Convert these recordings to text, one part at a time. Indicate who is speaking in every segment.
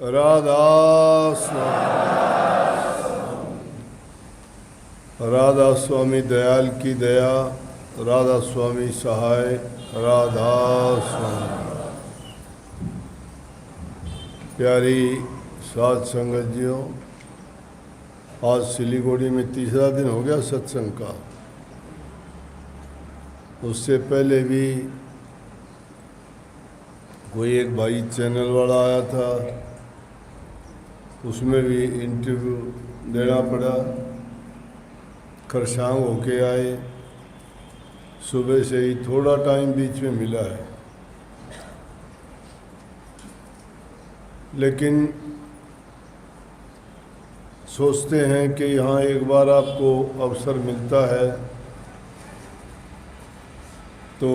Speaker 1: राधा राधा स्वामी दयाल की दया, राधा स्वामी सहाय, राधा स्वामी। प्यारी साध संगत जियों, आज सिलीगुड़ी में तीसरा दिन हो गया सत्संग का। उससे पहले भी कोई एक भाई चैनल वाला आया था, उसमें भी इंटरव्यू देना पड़ा। खरसांग होके आए, सुबह से ही थोड़ा टाइम बीच में मिला है, लेकिन सोचते हैं कि यहाँ एक बार आपको अवसर मिलता है तो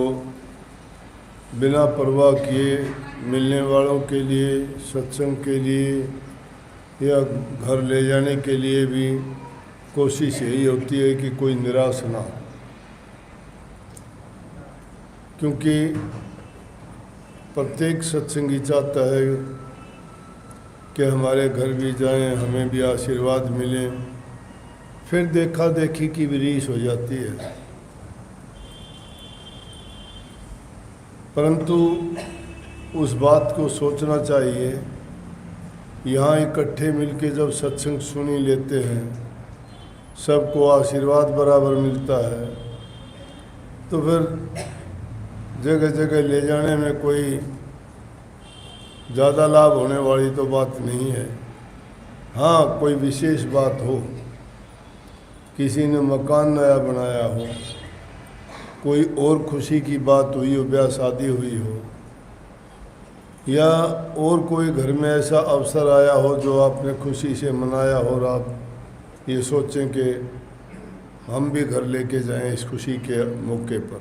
Speaker 1: बिना परवाह किए मिलने वालों के लिए, सत्संग के लिए या घर ले जाने के लिए भी कोशिश यही होती है कि कोई निराश ना हो, क्योंकि प्रत्येक सत्संगी चाहता है कि हमारे घर भी जाएं, हमें भी आशीर्वाद मिले। फिर देखा देखी की भी रीस हो जाती है, परंतु उस बात को सोचना चाहिए, यहाँ इकट्ठे मिलके जब सत्संग सुनी लेते हैं, सबको आशीर्वाद बराबर मिलता है, तो फिर जगह जगह ले जाने में कोई ज़्यादा लाभ होने वाली तो बात नहीं है। हाँ, कोई विशेष बात हो, किसी ने मकान नया बनाया हो, कोई और खुशी की बात हुई हो, ब्याह शादी हुई हो, या और कोई घर में ऐसा अवसर आया हो जो आपने खुशी से मनाया हो और आप ये सोचें कि हम भी घर लेके जाएं इस खुशी के मौके पर,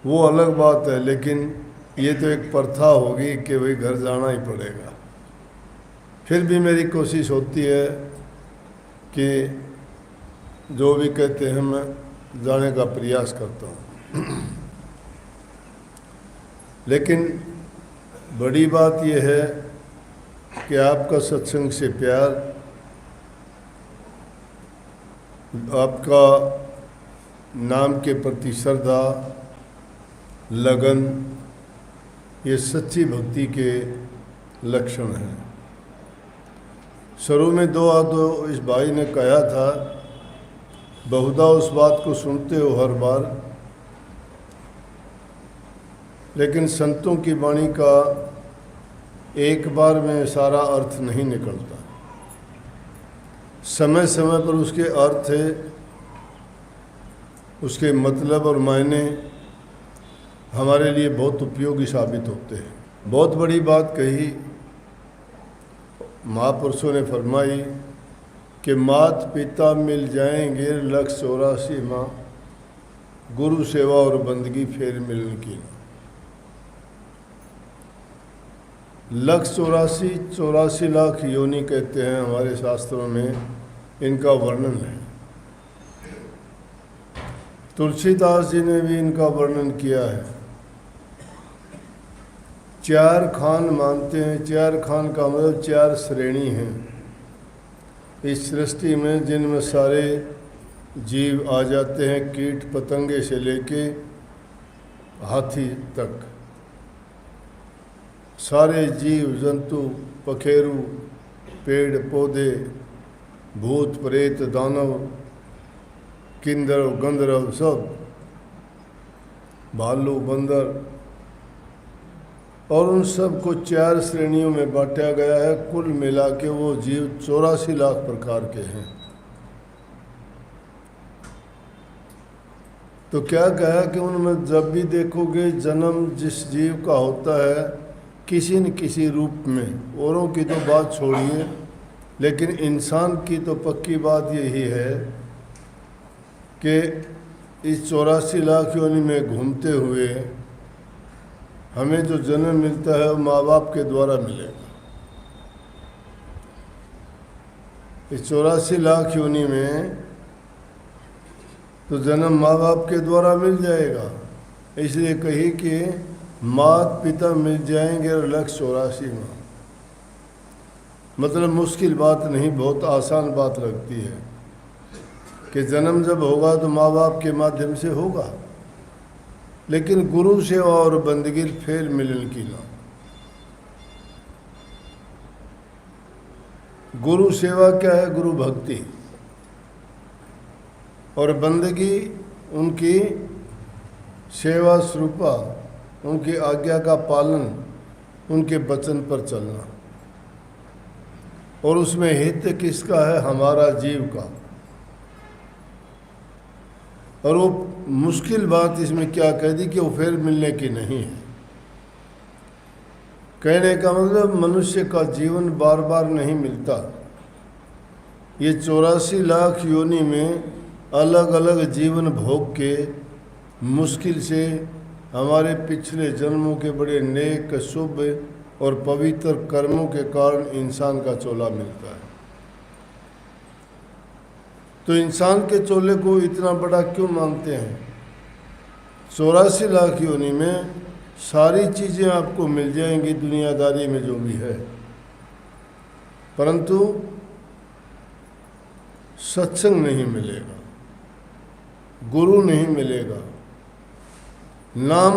Speaker 1: वो अलग बात है। लेकिन ये तो एक प्रथा होगी कि भाई घर जाना ही पड़ेगा। फिर भी मेरी कोशिश होती है कि जो भी कहते हैं मैं जाने का प्रयास करता हूँ। लेकिन बड़ी बात यह है कि आपका सत्संग से प्यार, आपका नाम के प्रति श्रद्धा, लगन, ये सच्ची भक्ति के लक्षण हैं। शुरू में दो इस भाई ने कहा था, बहुधा उस बात को सुनते हो हर बार, लेकिन संतों की वाणी का एक बार में सारा अर्थ नहीं निकलता। समय समय पर उसके अर्थ है, उसके मतलब और मायने हमारे लिए बहुत उपयोगी साबित होते हैं। बहुत बड़ी बात कही महापुरुषों ने फरमाई कि मात पिता मिल जाएंगे 184 माँ, गुरु सेवा और बंदगी फेर मिलन की। 184 लाख योनि कहते हैं हमारे शास्त्रों में, इनका वर्णन है। तुलसीदास जी ने भी इनका वर्णन किया है। 4 खान मानते हैं, 4 खान का मतलब 4 श्रेणी हैं इस सृष्टि में, जिनमें सारे जीव आ जाते हैं, कीट पतंगे से लेके हाथी तक। सारे जीव जंतु, पखेरु, पेड़ पौधे, भूत प्रेत, दानव, किन्नर गंधर्व, सब, भालू, बंदर, और उन सब को 4 श्रेणियों में बांटा गया है। कुल मिला के वो जीव 84 लाख प्रकार के हैं। तो क्या कहा कि उनमें जब भी देखोगे जन्म जिस जीव का होता है किसी न किसी रूप में, औरों की तो बात छोड़िए, लेकिन इंसान की तो पक्की बात यही है कि इस 84 लाख योनि में घूमते हुए हमें जो जन्म मिलता है वो माँ बाप के द्वारा मिलेगा। इस 84 लाख योनि में तो जन्म माँ बाप के द्वारा मिल जाएगा, इसलिए कही कि मात पिता मिल जाएंगे और 184 माँ। मतलब मुश्किल बात नहीं, बहुत आसान बात लगती है कि जन्म जब होगा तो माँ बाप के माध्यम से होगा, लेकिन गुरु सेवा और बंदगी फेर मिलन की ना। गुरु सेवा क्या है? गुरु भक्ति, और बंदगी उनकी सेवा स्वरूपा, उनकी आज्ञा का पालन, उनके वचन पर चलना। और उसमें हित किसका है? हमारा जीव का। और वो मुश्किल बात इसमें क्या कह दी कि वो फिर मिलने की नहीं है। कहने का मतलब मनुष्य का जीवन बार बार नहीं मिलता। ये 84 लाख योनि में अलग अलग जीवन भोग के मुश्किल से हमारे पिछले जन्मों के बड़े नेक, शुभ और पवित्र कर्मों के कारण इंसान का चोला मिलता है। तो इंसान के चोले को इतना बड़ा क्यों मानते हैं? 84 लाख योनि में सारी चीज़ें आपको मिल जाएंगी दुनियादारी में जो भी है, परंतु सत्संग नहीं मिलेगा, गुरु नहीं मिलेगा, नाम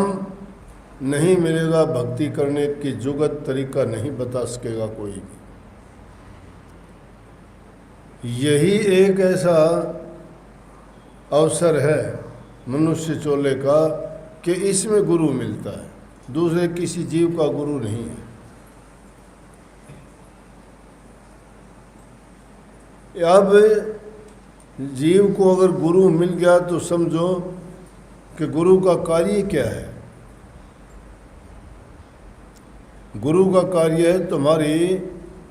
Speaker 1: नहीं मिलेगा, भक्ति करने की जुगत तरीका नहीं बता सकेगा कोई भी। यही एक ऐसा अवसर है मनुष्य चोले का कि इसमें गुरु मिलता है, दूसरे किसी जीव का गुरु नहीं है। अब जीव को अगर गुरु मिल गया तो समझो कि गुरु का कार्य क्या है। गुरु का कार्य है तुम्हारी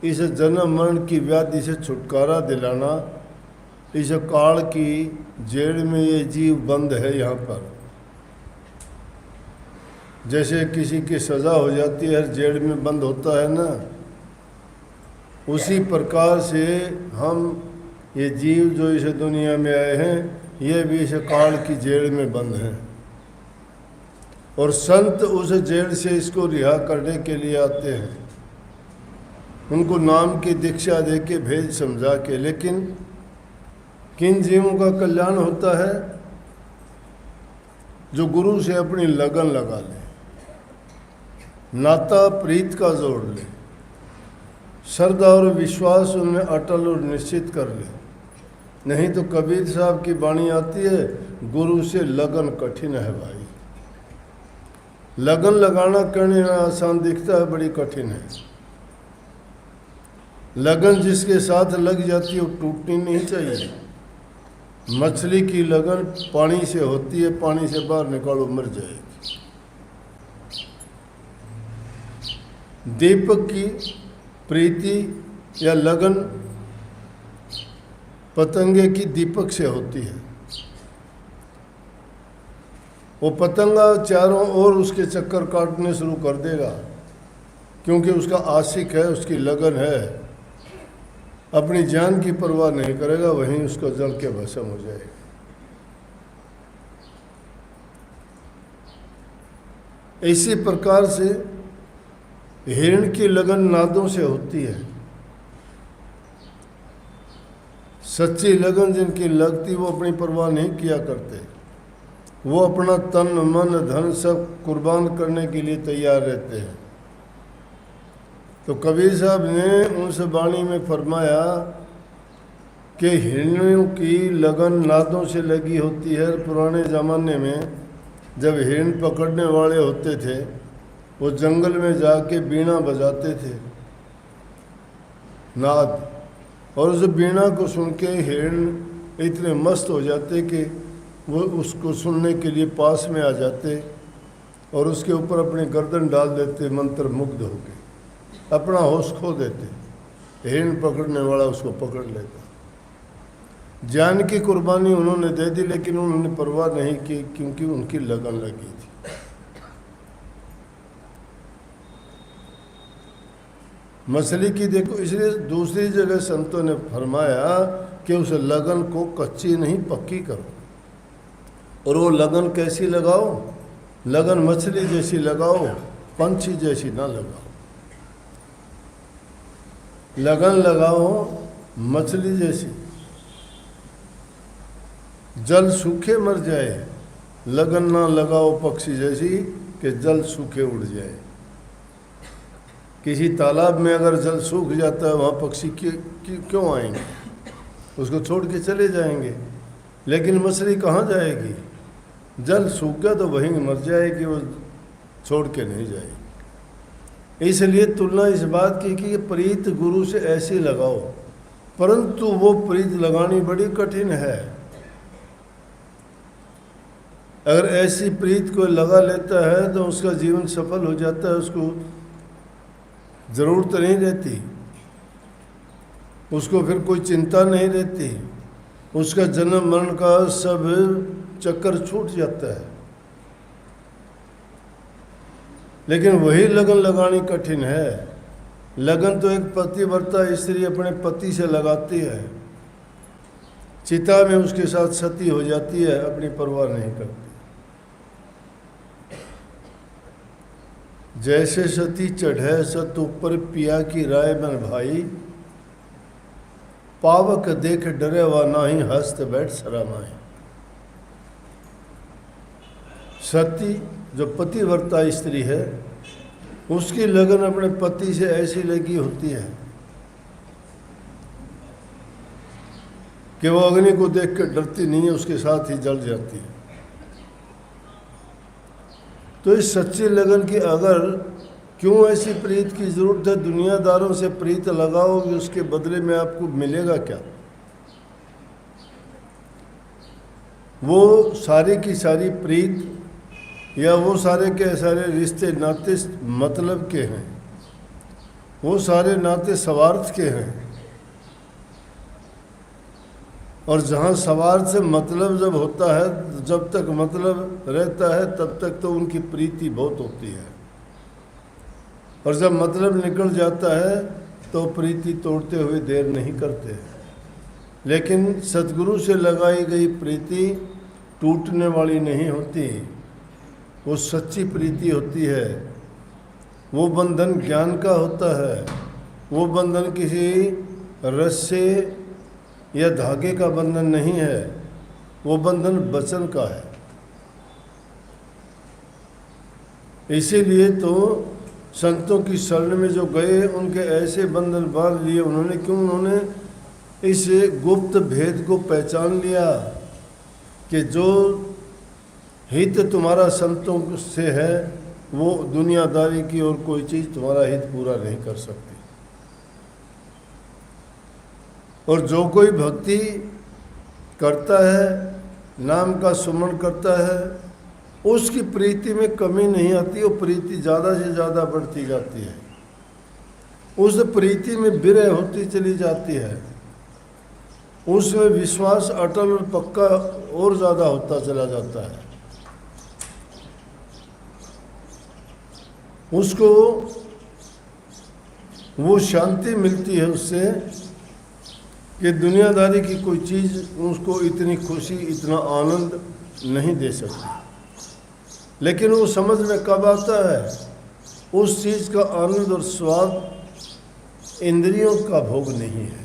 Speaker 1: इस जन्म मरण की व्याधि से छुटकारा दिलाना। इस काल की जेड़ में ये जीव बंद है यहाँ पर। जैसे किसी की सज़ा हो जाती है, हर जेड़ में बंद होता है ना, उसी प्रकार से हम ये जीव जो इस दुनिया में आए हैं, ये भी इस काल की जेड़ में बंद हैं। और संत उस जेड़ से इसको रिहा करने के लिए आते हैं, उनको नाम की दीक्षा दे के भेज समझा के। लेकिन किन जीवों का कल्याण होता है? जो गुरु से अपनी लगन लगा ले, नाता प्रीत का जोड़ ले, श्रद्धा और विश्वास उनमें अटल और निश्चित कर ले। नहीं तो कबीर साहब की वाणी आती है, गुरु से लगन कठिन है भाई। लगन लगाना करने में आसान दिखता है, बड़ी कठिन है। लगन जिसके साथ लग जाती है वो टूटनी नहीं चाहिए। मछली की लगन पानी से होती है, पानी से बाहर निकालो मर जाएगी। दीपक की प्रीति या लगन पतंगे की दीपक से होती है। वो पतंगा चारों ओर उसके चक्कर काटने शुरू कर देगा, क्योंकि उसका आशिक है, उसकी लगन है। अपनी जान की परवाह नहीं करेगा, वहीं उसको जल के भस्म हो जाएगा। इसी प्रकार से हिरण की लगन नादों से होती है। सच्ची लगन जिनकी लगती वो अपनी परवाह नहीं किया करते, वो अपना तन मन धन सब कुर्बान करने के लिए तैयार रहते हैं। तो कबीर साहब ने उस वाणी में फरमाया कि हिरणों की लगन नादों से लगी होती है। पुराने ज़माने में जब हिरण पकड़ने वाले होते थे, वो जंगल में जाके बीणा बजाते थे, नाद, और उस बीणा को सुन के हिरण इतने मस्त हो जाते कि वो उसको सुनने के लिए पास में आ जाते और उसके ऊपर अपनी गर्दन डाल देते, मंत्र मुग्ध होके अपना होश खो देते। हिरण पकड़ने वाला उसको पकड़ लेता। जान की कुर्बानी उन्होंने दे दी, लेकिन उन्होंने परवाह नहीं की, क्योंकि उनकी लगन लगी थी। मछली की देखो, इसलिए दूसरी जगह संतों ने फरमाया कि उस लगन को कच्ची नहीं पक्की करो। और वो लगन कैसी लगाओ? लगन मछली जैसी लगाओ, पंछी जैसी ना लगाओ। लगन लगाओ मछली जैसी, जल सूखे मर जाए। लगन ना लगाओ पक्षी जैसी कि जल सूखे उड़ जाए। किसी तालाब में अगर जल सूख जाता है, वहाँ पक्षी क्यों आएंगे? उसको छोड़ के चले जाएंगे। लेकिन मछली कहाँ जाएगी? जल सूख गया तो वहीं मर जाएगी, वो छोड़ के नहीं जाएगी। इसलिए तुलना इस बात की कि प्रीत गुरु से ऐसी लगाओ, परंतु वो प्रीत लगानी बड़ी कठिन है। अगर ऐसी प्रीत कोई लगा लेता है तो उसका जीवन सफल हो जाता है, उसको ज़रूरत नहीं रहती, उसको फिर कोई चिंता नहीं रहती, उसका जन्म मरण का सब चक्कर छूट जाता है। लेकिन वही लगन लगानी कठिन है। लगन तो एक पतिव्रता स्त्री अपने पति से लगाती है, चिता में उसके साथ सती हो जाती है, अपनी परवाह नहीं करती। जैसे सती चढ़े सत ऊपर पिया की राय बन भाई, पावक देख डरे वा नाही हस्त बैठ शरमाए। सती जो पतिव्रता स्त्री है, उसकी लगन अपने पति से ऐसी लगी होती है कि वो अग्नि को देख कर डरती नहीं है, उसके साथ ही जल जाती है। तो इस सच्ची लगन की अगर क्यों ऐसी प्रीत की ज़रूरत है? दुनियादारों से प्रीत लगाओगे, उसके बदले में आपको मिलेगा क्या? वो सारी की सारी प्रीत या वो सारे के सारे रिश्ते नाते मतलब के हैं, वो सारे नाते स्वार्थ के हैं। और जहाँ स्वार्थ से मतलब जब होता है, जब तक मतलब रहता है तब तक तो उनकी प्रीति बहुत होती है, और जब मतलब निकल जाता है तो प्रीति तोड़ते हुए देर नहीं करते। लेकिन सद्गुरु से लगाई गई प्रीति टूटने वाली नहीं होती, वो सच्ची प्रीति होती है। वो बंधन ज्ञान का होता है, वो बंधन किसी रस्से या धागे का बंधन नहीं है, वो बंधन वचन का है। इसीलिए तो संतों की शरण में जो गए, उनके ऐसे बंधन बांध लिए उन्होंने। क्यों? उन्होंने इस गुप्त भेद को पहचान लिया कि जो हित तुम्हारा संतों से है, वो दुनियादारी की और कोई चीज़ तुम्हारा हित पूरा नहीं कर सकती। और जो कोई भक्ति करता है, नाम का सुमरण करता है, उसकी प्रीति में कमी नहीं आती, वो प्रीति ज़्यादा से ज़्यादा बढ़ती जाती है। उस प्रीति में विरह होती चली जाती है, उसमें विश्वास अटल और पक्का और ज़्यादा होता चला जाता है। उसको वो शांति मिलती है उससे कि दुनियादारी की कोई चीज़ उसको इतनी खुशी, इतना आनंद नहीं दे सकती। लेकिन वो समझ में कब आता है? उस चीज़ का आनंद और स्वाद इंद्रियों का भोग नहीं है।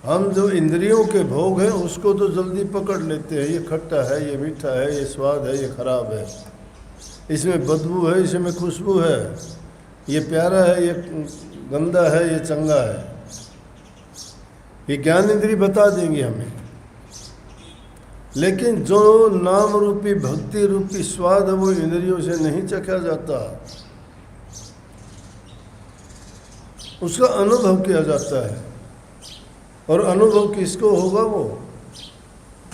Speaker 1: हम जो इंद्रियों के भोग हैं उसको तो जल्दी पकड़ लेते हैं, ये खट्टा है, ये मीठा है, ये स्वाद है, ये खराब है, इसमें बदबू है, इसमें खुशबू है, ये प्यारा है, ये गंदा है, ये चंगा है। ये ज्ञान इंद्री बता देंगे हमें। लेकिन जो नाम रूपी भक्ति रूपी स्वाद है वो इंद्रियों से नहीं चखा जाता, उसका अनुभव किया जाता है। और अनुभव किसको होगा?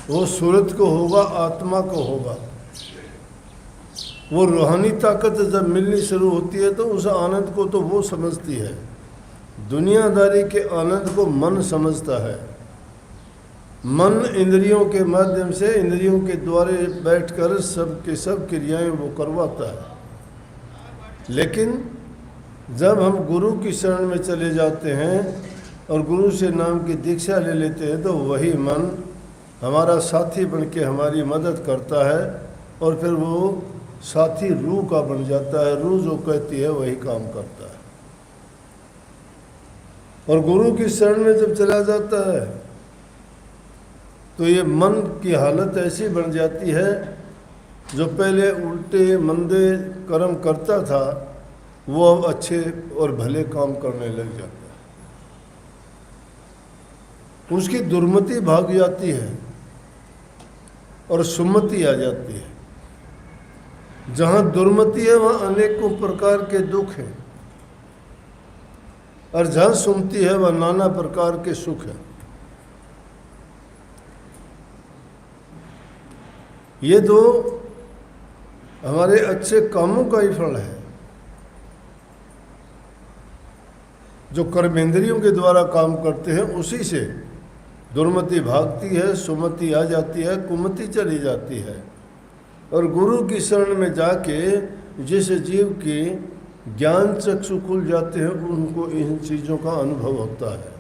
Speaker 1: वो सूरत को होगा, आत्मा को होगा। वो रूहानी ताकत जब मिलनी शुरू होती है तो उस आनंद को तो वो समझती है। दुनियादारी के आनंद को मन समझता है। मन इंद्रियों के माध्यम से, इंद्रियों के द्वारे बैठकर सब क्रियाएं वो करवाता है। लेकिन जब हम गुरु की शरण में चले जाते हैं और गुरु से नाम की दीक्षा ले लेते हैं तो वही मन हमारा साथी बन के हमारी मदद करता है, और फिर वो साथी रूह का बन जाता है। रूह जो कहती है वही काम करता है। और गुरु की शरण में जब चला जाता है तो ये मन की हालत ऐसी बन जाती है, जो पहले उल्टे मंदे कर्म करता था वो अब अच्छे और भले काम करने लग जाता है। उसकी दुर्मति भाग जाती है और सुमति आ जाती है। जहाँ दुर्मति है वहाँ अनेकों प्रकार के दुख हैं, और जहाँ सुमति है वह नाना प्रकार के सुख है। ये तो हमारे अच्छे कामों का ही फल है। जो कर्मेंद्रियों के द्वारा काम करते हैं उसी से दुर्मति भागती है, सुमति आ जाती है, कुमति चली जाती है। और गुरु की शरण में जाके जिस जीव की ज्ञान चक्षु खुल जाते हैं उनको इन चीज़ों का अनुभव होता है।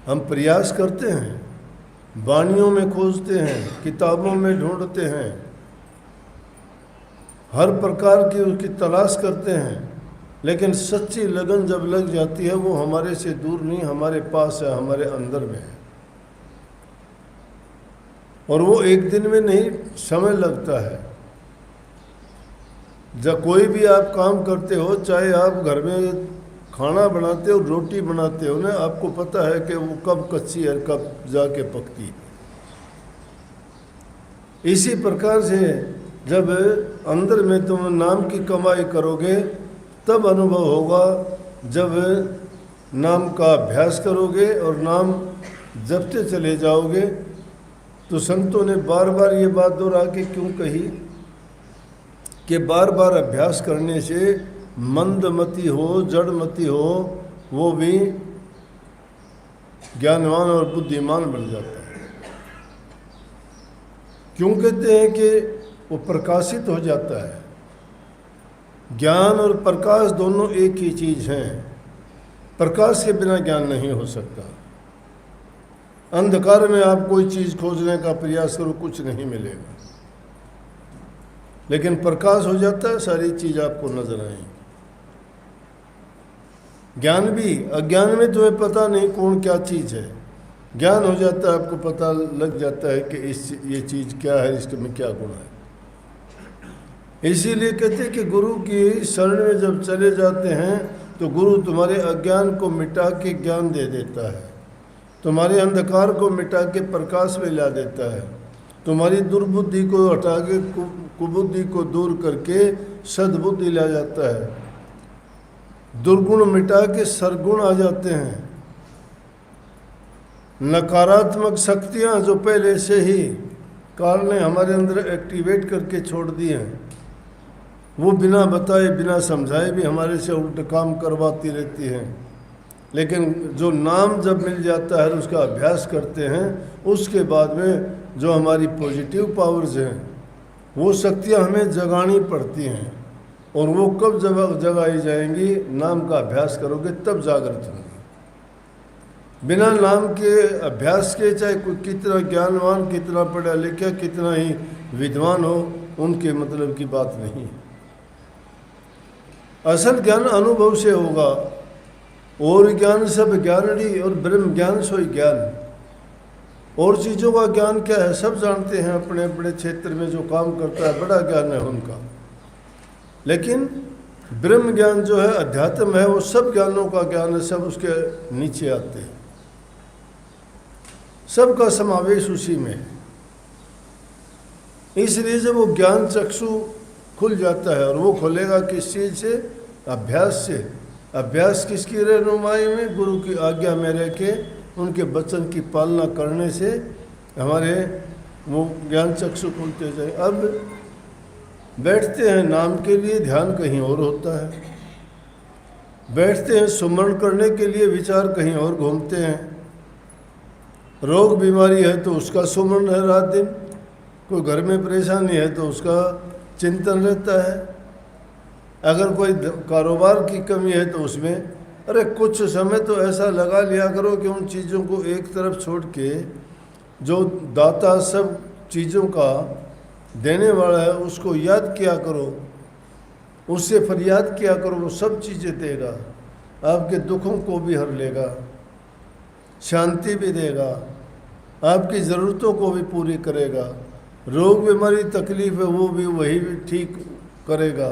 Speaker 1: हम प्रयास करते हैं, वाणियों में खोजते हैं, किताबों में ढूंढते हैं, हर प्रकार की उसकी तलाश करते हैं, लेकिन सच्ची लगन जब लग जाती है वो हमारे से दूर नहीं, हमारे पास है, हमारे अंदर में है। और वो एक दिन में नहीं, समय लगता है। जब कोई भी आप काम करते हो, चाहे आप घर में खाना बनाते हो, रोटी बनाते हो ना, आपको पता है कि वो कब कच्ची है, कब जाके पकती है। इसी प्रकार से जब अंदर में तुम नाम की कमाई करोगे तब अनुभव होगा। जब नाम का अभ्यास करोगे और नाम जपते चले जाओगे, तो संतों ने बार बार ये बात दोहरा के क्यों कही कि बार बार अभ्यास करने से मंदमति हो, जड़मति हो, वो भी ज्ञानवान और बुद्धिमान बन जाता है। क्यों कहते हैं कि वो प्रकाशित हो जाता है। ज्ञान और प्रकाश दोनों एक ही चीज़ हैं। प्रकाश के बिना ज्ञान नहीं हो सकता। अंधकार में आप कोई चीज़ खोजने का प्रयास करो, कुछ नहीं मिलेगा। लेकिन प्रकाश हो जाता है, सारी चीज़ आपको नजर आएगी। ज्ञान भी, अज्ञान में तुम्हें पता नहीं कौन क्या चीज़ है, ज्ञान हो जाता है, आपको पता लग जाता है कि ये चीज़ क्या है, इसमें क्या गुण है। इसीलिए कहते हैं कि गुरु की शरण में जब चले जाते हैं तो गुरु तुम्हारे अज्ञान को मिटा के ज्ञान दे देता है, तुम्हारे अंधकार को मिटा के प्रकाश में ला देता है, तुम्हारी दुर्बुद्धि को हटा के कुबुद्धि को दूर करके सद्बुद्धि ला जाता है, दुर्गुण मिटा के सरगुण आ जाते हैं। नकारात्मक शक्तियाँ जो पहले से ही काल ने हमारे अंदर एक्टिवेट करके छोड़ दी हैं, वो बिना बताए बिना समझाए भी हमारे से उल्ट काम करवाती रहती हैं। लेकिन जो नाम जब मिल जाता है, उसका अभ्यास करते हैं, उसके बाद में जो हमारी पॉजिटिव पावर्स हैं वो शक्तियाँ हमें जगानी पड़ती हैं। और वो कब जगाई जाएंगी? नाम का अभ्यास करोगे तब जागृत होंगी। बिना नाम के अभ्यास के चाहे कोई कितना ज्ञानवान, कितना पढ़ा लिखा, कितना ही विद्वान हो, उनके मतलब की बात नहीं। असल ज्ञान अनुभव से होगा। और ज्ञान सब ज्ञानड़ी और ब्रह्म ज्ञान सोई ज्ञान। और चीज़ों का ज्ञान क्या है सब जानते हैं, अपने अपने क्षेत्र में जो काम करता है बड़ा ज्ञान है उनका। लेकिन ब्रह्म ज्ञान जो है, अध्यात्म है, वो सब ज्ञानों का ज्ञान है, सब उसके नीचे आते हैं, सबका समावेश उसी में है। इसलिए जब वो ज्ञान चक्षु खुल जाता है, और वो खुलेगा किस चीज़ से? अभ्यास से। अभ्यास किसकी रहनुमाई में? गुरु की आज्ञा में रह के उनके वचन की पालना करने से हमारे वो ज्ञान चक्षु खुलते जाए। अब बैठते हैं नाम के लिए, ध्यान कहीं और होता है। बैठते हैं सुमरण करने के लिए, विचार कहीं और घूमते हैं। रोग बीमारी है तो उसका सुमरण है रात दिन, कोई घर में परेशानी है तो उसका चिंतन रहता है, अगर कोई कारोबार की कमी है तो उसमें, अरे कुछ समय तो ऐसा लगा लिया करो कि उन चीज़ों को एक तरफ छोड़ के जो दाता सब चीज़ों का देने वाला है उसको याद किया करो, उससे फरियाद किया करो, वो सब चीज़ें देगा। आपके दुखों को भी हर लेगा, शांति भी देगा, आपकी ज़रूरतों को भी पूरी करेगा, रोग बीमारी तकलीफ है वो भी वही भी ठीक करेगा।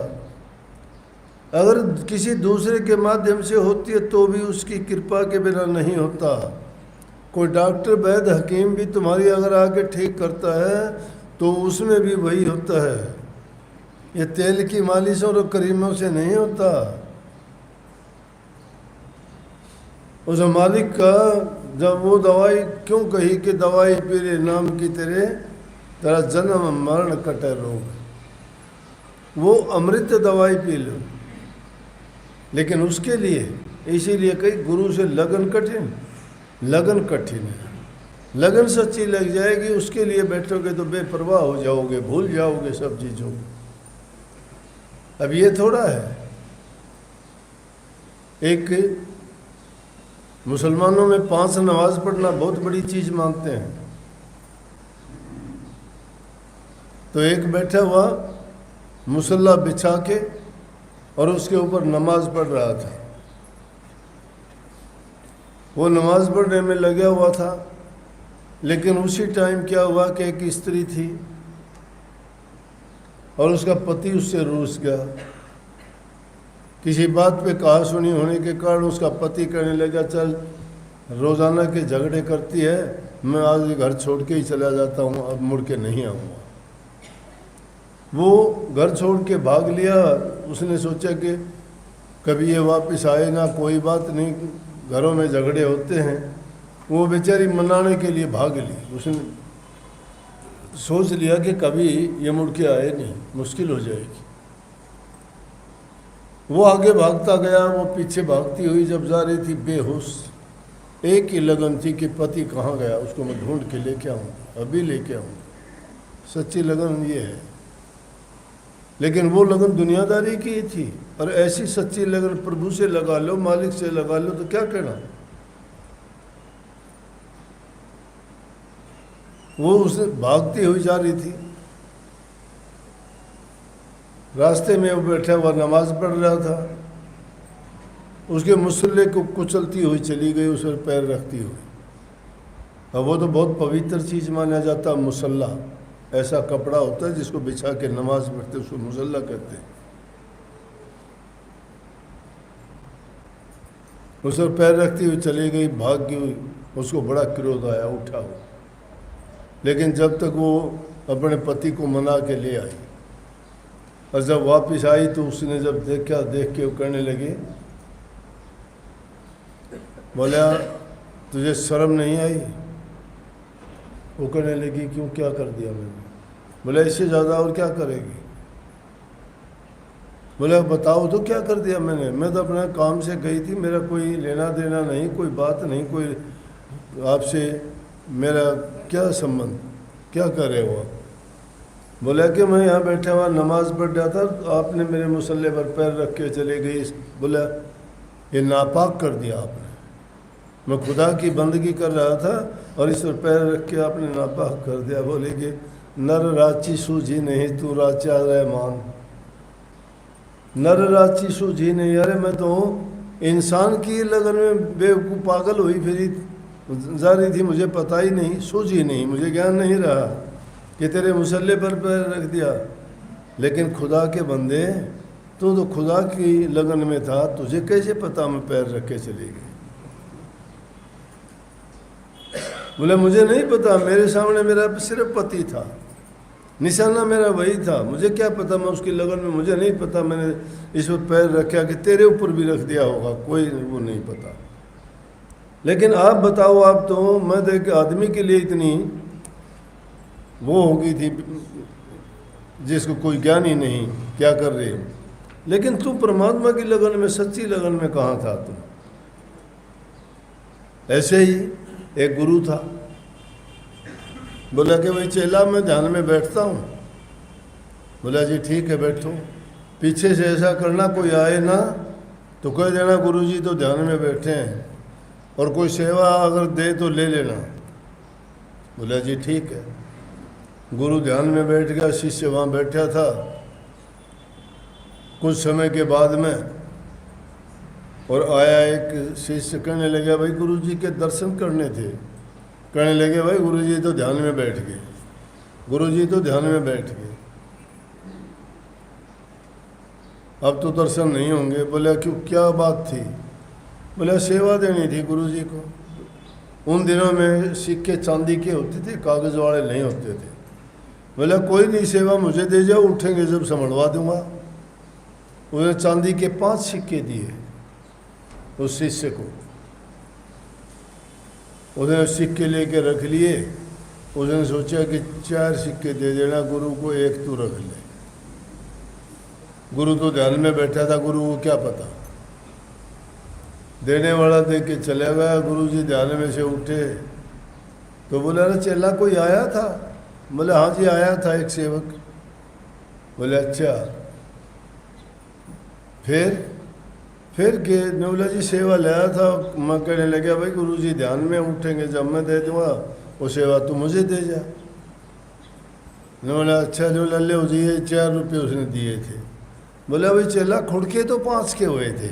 Speaker 1: अगर किसी दूसरे के माध्यम से होती है तो भी उसकी कृपा के बिना नहीं होता। कोई डॉक्टर वैद्य हकीम भी तुम्हारी अगर आके ठीक करता है तो उसमें भी वही होता है। ये तेल की मालिशों और करीमों से नहीं होता। उस मालिक का जब वो दवाई क्यों कही कि दवाई पीरे नाम की तेरा जन्म मरण कटे रोग, वो अमृत दवाई पी लो। लेकिन उसके लिए इसीलिए कई गुरु से लगन कठिन, लगन कठिन है। लगन सच्ची लग जाएगी, उसके लिए बैठोगे तो बेपरवाह हो जाओगे, भूल जाओगे सब चीज़ों को। अब ये थोड़ा है, एक मुसलमानों में 5 नमाज पढ़ना बहुत बड़ी चीज़ मानते हैं। तो एक बैठा हुआ मुसल्ला बिछा के और उसके ऊपर नमाज पढ़ रहा था। वो नमाज पढ़ने में लगा हुआ था, लेकिन उसी टाइम क्या हुआ कि एक स्त्री थी और उसका पति उससे रूठ गया। किसी बात पे कहा सुनी होने के कारण उसका पति कहने लगा, चल रोज़ाना के झगड़े करती है, मैं आज घर छोड़ के ही चला जाता हूँ, अब मुड़ के नहीं आऊँगा। वो घर छोड़ के भाग लिया। उसने सोचा कि कभी ये वापस आए ना, कोई बात नहीं, घरों में झगड़े होते हैं। वो बेचारी मनाने के लिए भाग ली। उसने सोच लिया कि कभी ये मुड़ के आए नहीं, मुश्किल हो जाएगी। वो आगे भागता गया, वो पीछे भागती हुई जब जा रही थी बेहोश, एक ही लगन थी कि पति कहाँ गया, उसको मैं ढूंढ के लेके आऊँगा, अभी लेके आऊँगा। सच्ची लगन ये है। लेकिन वो लगन दुनियादारी की ही थी। और ऐसी सच्ची लगन प्रभु से लगा लो, मालिक से लगा लो, तो क्या कहना। वो उसे भागती हुई जा रही थी, रास्ते में वो बैठा हुआ नमाज पढ़ रहा था। उसके मुसल्ले को कुचलती हुई चली गई, उस पर पैर रखती हुई। अब वो तो बहुत पवित्र चीज़ माना जाता। मुसल्ला ऐसा कपड़ा होता है जिसको बिछा के नमाज पढ़ते, उसको मुसल्ला कहते हैं। उस पर पैर रखती हुई चली गई, भागी हुई। उसको बड़ा क्रोध आया, उठा हुआ। लेकिन जब तक वो अपने पति को मना के ले आई, और जब वापस आई तो उसने जब देखा, देख के वो कहने लगी, बोला तुझे शर्म नहीं आई। वो कहने लगी क्यों, क्या कर दिया मैंने। बोला इससे ज़्यादा और क्या करेगी। बोला बताओ तो क्या कर दिया मैंने। मैं तो अपने काम से गई थी, मेरा कोई लेना देना नहीं, कोई बात नहीं, कोई आपसे मेरा क्या संबंध, क्या कर रहे हो आप। बोला कि मैं यहाँ बैठा हुआ नमाज पढ़ रहा था, आपने मेरे मुसल्ले पर पैर रख के चले गई। बोला ये नापाक कर दिया आपने। मैं खुदा की बंदगी कर रहा था और इस पर पैर रख के आपने नापाक कर दिया। बोले कि नर राची सूझी नहीं, तू राचा रहमान। नर राची सूझी नहीं, अरे मैं तो इंसान की लगन में बेवकूफ़ पागल हुई फिरी जा रही थी, मुझे पता ही नहीं, सूझी नहीं, मुझे ज्ञान नहीं रहा कि तेरे मुसल्ले पर पैर रख दिया। लेकिन खुदा के बंदे, तू तो खुदा की लगन में था, तुझे कैसे पता मैं पैर रख के चली गई। बोले मुझे नहीं पता, मेरे सामने मेरा सिर्फ पति था, निशाना मेरा वही था, मुझे क्या पता मैं उसकी लगन में, मुझे नहीं पता मैंने इस पर पैर रखा कि तेरे ऊपर भी रख दिया होगा, कोई वो नहीं पता। लेकिन आप बताओ, आप तो मैं देख आदमी के लिए इतनी वो हो गई थी जिसको कोई ज्ञान ही नहीं, क्या कर रहे हो। लेकिन तू परमात्मा की लगन में, सच्ची लगन में कहाँ था तुम। ऐसे ही एक गुरु था, बोला कि भाई चेला मैं ध्यान में बैठता हूँ। बोला जी ठीक है बैठो, पीछे से ऐसा करना कोई आए ना तो कह देना गुरुजी तो ध्यान में बैठे हैं, और कोई सेवा अगर दे तो ले लेना। बोला जी ठीक है। गुरु ध्यान में बैठ गया, शिष्य वहाँ बैठा था। कुछ समय के बाद में और आया एक शिष्य, कहने लगा भाई गुरुजी के दर्शन करने थे। कहने लगे भाई गुरुजी तो ध्यान में बैठ गए, गुरुजी तो ध्यान में बैठ गए, अब तो दर्शन नहीं होंगे। बोला क्यों, क्या बात थी? बोला सेवा देनी थी गुरुजी को। उन दिनों में सिक्के चांदी के होते थे, कागज़ वाले नहीं होते थे। बोला कोई नहीं, सेवा मुझे दे जाओ, उठेंगे जब संभलवा दूंगा। उसने चांदी के 5 सिक्के दिए उस शिष्य को। उसने सिक्के लेके रख लिए। उसने सोचा कि 4 सिक्के दे देना गुरु को, 1 तू रख ले। गुरु तो ध्यान में बैठा था, गुरु को क्या पता। देने वाला दे के चला गया। गुरु जी ध्यान में से उठे तो बोला अरे चेला कोई आया था? बोले हाँ जी आया था एक सेवक। बोले अच्छा, फिर के ने बोला जी सेवा लाया था। मैं कहने लगा भाई गुरु जी ध्यान में उठेंगे जब मैं दे दूँगा, वो सेवा तू मुझे दे जा। ने बोला अच्छा जो लल्ले हो जी, 4 रुपये उसने दिए थे। बोला भाई चेला खुड़के तो 5 के हुए थे,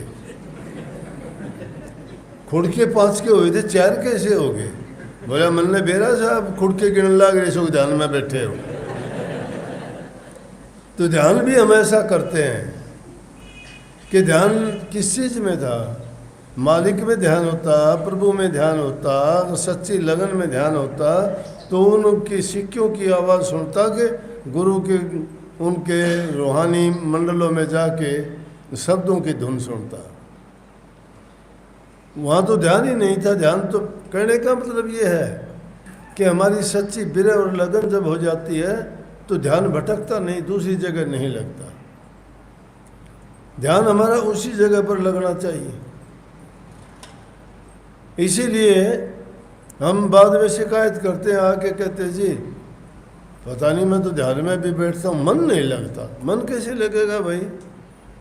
Speaker 1: खुड़के 5 के हुए थे, 4 कैसे हो गए? बोला मन ने बेरा साहब खुड़के गिन लाग रहे सो ध्यान में बैठे हो। तो ध्यान भी हम ऐसा करते हैं कि ध्यान किस चीज़ में था? मालिक में ध्यान होता, प्रभु में ध्यान होता, सच्ची लगन में ध्यान होता, तो उनकी सिक्कों की आवाज़ सुनता कि गुरु के उनके रूहानी मंडलों में जाके शब्दों की धुन सुनता। वहाँ तो ध्यान ही नहीं था। ध्यान तो कहने का मतलब ये है कि हमारी सच्ची बिरह और लगन जब हो जाती है तो ध्यान भटकता नहीं, दूसरी जगह नहीं लगता। ध्यान हमारा उसी जगह पर लगना चाहिए। इसीलिए हम बाद में शिकायत करते हैं, आके कहते हैं जी पता नहीं मैं तो ध्यान में भी बैठता हूँ, मन नहीं लगता। मन कैसे लगेगा भाई?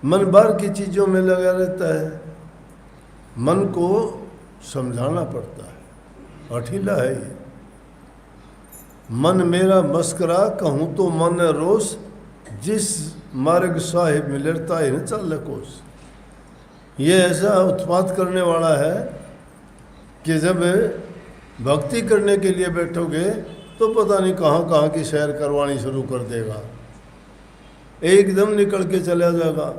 Speaker 1: मन बाहर की चीज़ों में लगा रहता है। मन को समझाना पड़ता है, अठीला है ये। मन मेरा मस्करा कहूँ तो मन रोस, जिस मार्ग साहिब मिलता है न चल कोस। ये ऐसा उत्पात करने वाला है कि जब भक्ति करने के लिए बैठोगे तो पता नहीं कहाँ कहाँ की सैर करवानी शुरू कर देगा, एकदम निकल के चला जाएगा।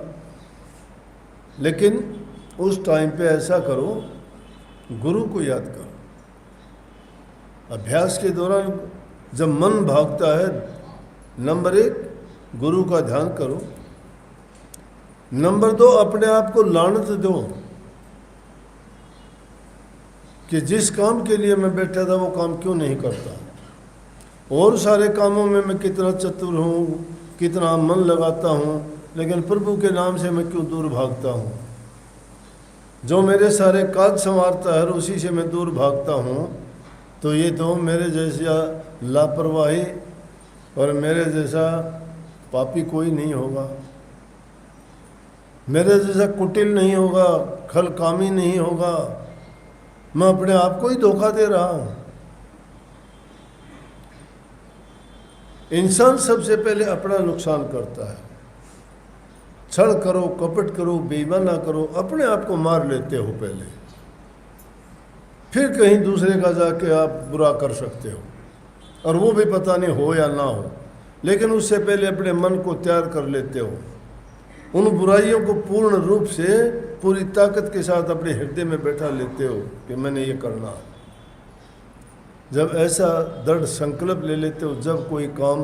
Speaker 1: लेकिन उस टाइम पे ऐसा करो, गुरु को याद करो। अभ्यास के दौरान जब मन भागता है, नंबर 1 गुरु का ध्यान करो। नंबर 2 अपने आप को लानत दो कि जिस काम के लिए मैं बैठा था वो काम क्यों नहीं करता। और सारे कामों में मैं कितना चतुर हूँ, कितना मन लगाता हूँ, लेकिन प्रभु के नाम से मैं क्यों दूर भागता हूँ। जो मेरे सारे काज संवारता है उसी से मैं दूर भागता हूँ। तो ये तो मेरे जैसा लापरवाही और मेरे जैसा पापी कोई नहीं होगा, मेरे जैसा कुटिल नहीं होगा, खल कामी नहीं होगा। मैं अपने आप को ही धोखा दे रहा हूँ। इंसान सबसे पहले अपना नुकसान करता है। छल करो, कपट करो, बेईमाना करो, अपने आप को मार लेते हो पहले, फिर कहीं दूसरे का जाके आप बुरा कर सकते हो, और वो भी पता नहीं हो या ना हो। लेकिन उससे पहले अपने मन को तैयार कर लेते हो। उन बुराइयों को पूर्ण रूप से पूरी ताकत के साथ अपने हृदय में बैठा लेते हो कि मैंने ये करना। जब ऐसा दृढ़ संकल्प ले लेते हो, जब कोई काम